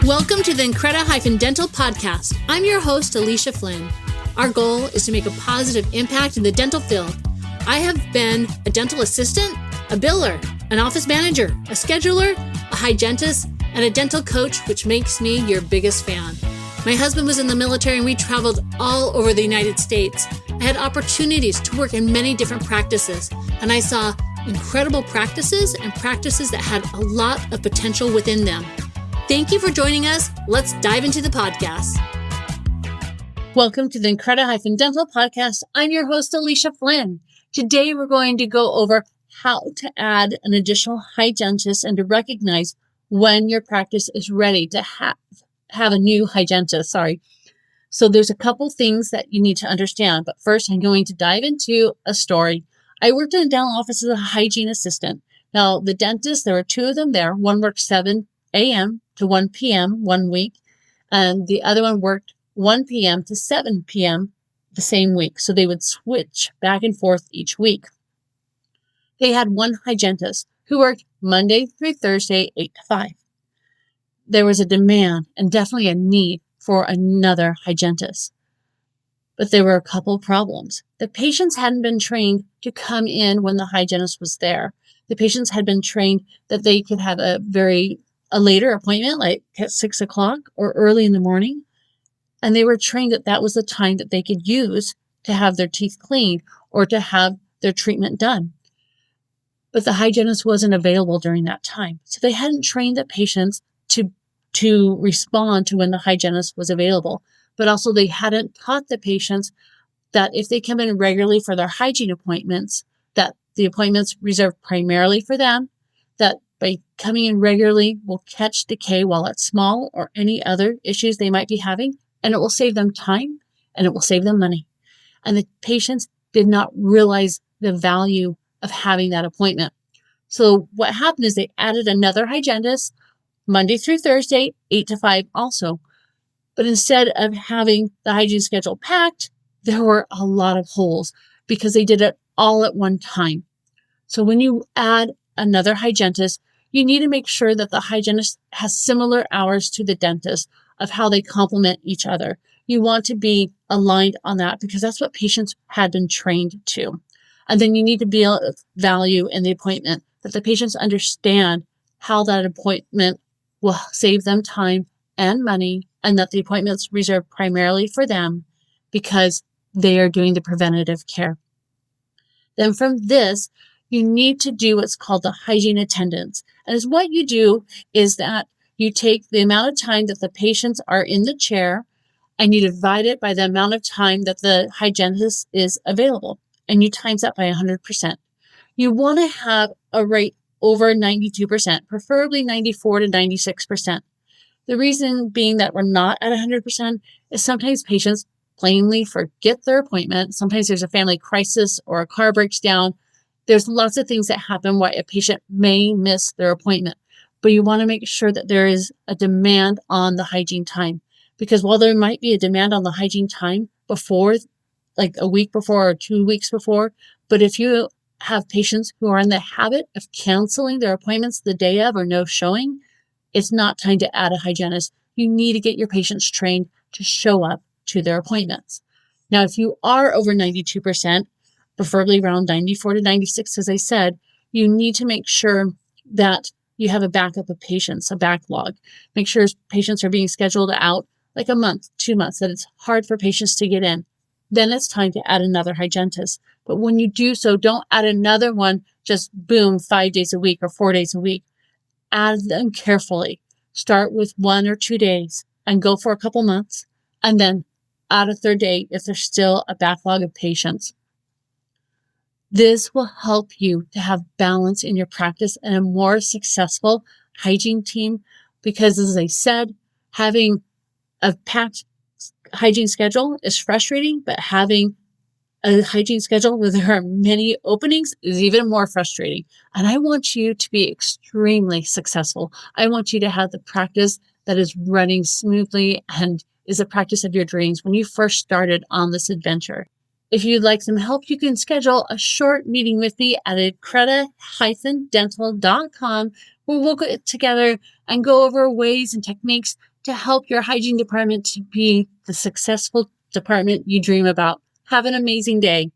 Welcome to the Increda-dental podcast. I'm your host, Alicia Flynn. Our goal is to make a positive impact in the dental field. I have been a dental assistant, a biller, an office manager, a scheduler, a hygienist, and a dental coach, which makes me your biggest fan. My husband was in the military and we traveled all over the United States. I had opportunities to work in many different practices, and I saw incredible practices and practices that had a lot of potential within them. Thank you for joining us. Let's dive into the podcast. Welcome to the Increda-dental podcast. I'm your host, Alicia Flynn. Today, we're going to go over how to add an additional hygienist and to recognize when your practice is ready to have a new hygienist. So there's a couple things that you need to understand. But first, I'm going to dive into a story. I worked in a dental office as a hygiene assistant. Now, the dentist, there were two of them there. One worked 7 a.m. to 1 p.m. one week, and the other one worked 1 p.m. to 7 p.m. the same week. So they would switch back and forth each week. They had one hygienist who worked Monday through Thursday, 8 to 5. There was a demand and definitely a need for another hygienist. But there were a couple of problems. The patients hadn't been trained to come in when the hygienist was there. The patients had been trained that they could have a later appointment, like at 6 o'clock or early in the morning. And they were trained that that was the time that they could use to have their teeth cleaned or to have their treatment done. But the hygienist wasn't available during that time. So they hadn't trained the patients to respond to when the hygienist was available. But also they hadn't taught the patients that if they come in regularly for their hygiene appointments, that the appointments reserved primarily for them, that by coming in regularly will catch decay while it's small or any other issues they might be having, and it will save them time and it will save them money. And the patients did not realize the value of having that appointment. So what happened is they added another hygienist Monday through Thursday, 8 to 5 also. But instead of having the hygiene schedule packed, there were a lot of holes because they did it all at one time. So when you add another hygienist, you need to make sure that the hygienist has similar hours to the dentist of how they complement each other. You want to be aligned on that because that's what patients had been trained to. And then you need to build value in the appointment, that the patients understand how that appointment will save them time and money, and that the appointment's reserved primarily for them because they are doing the preventative care. Then from this, you need to do what's called the hygiene attendance. And is what you do is that you take the amount of time that the patients are in the chair and you divide it by the amount of time that the hygienist is available. And you times that by 100%. You want to have a rate over 92%, preferably 94 to 96%. The reason being that we're not at 100% is sometimes patients plainly forget their appointment. Sometimes there's a family crisis or a car breaks down. There's lots of things that happen why a patient may miss their appointment, but you want to make sure that there is a demand on the hygiene time, because while there might be a demand on the hygiene time before, like a week before or 2 weeks before, but if you have patients who are in the habit of canceling their appointments the day of or no showing, it's not time to add a hygienist. You need to get your patients trained to show up to their appointments. Now, if you are over 92%, preferably around 94 to 96, as I said, you need to make sure that you have a backup of patients, a backlog. Make sure patients are being scheduled out like a month, 2 months, that it's hard for patients to get in. Then it's time to add another hygienist. But when you do so, don't add another one just boom, 5 days a week or 4 days a week. Add them carefully. Start with 1 or 2 days and go for a couple months, and then add a third day if there's still a backlog of patients. This will help you to have balance in your practice and a more successful hygiene team because, as I said, having a packed hygiene schedule is frustrating, but having a hygiene schedule where there are many openings is even more frustrating. And I want you to be extremely successful. I want you to have the practice that is running smoothly and is a practice of your dreams when you first started on this adventure. If you'd like some help, you can schedule a short meeting with me at Increda-dental.com where we'll get together and go over ways and techniques to help your hygiene department to be the successful department you dream about. Have an amazing day.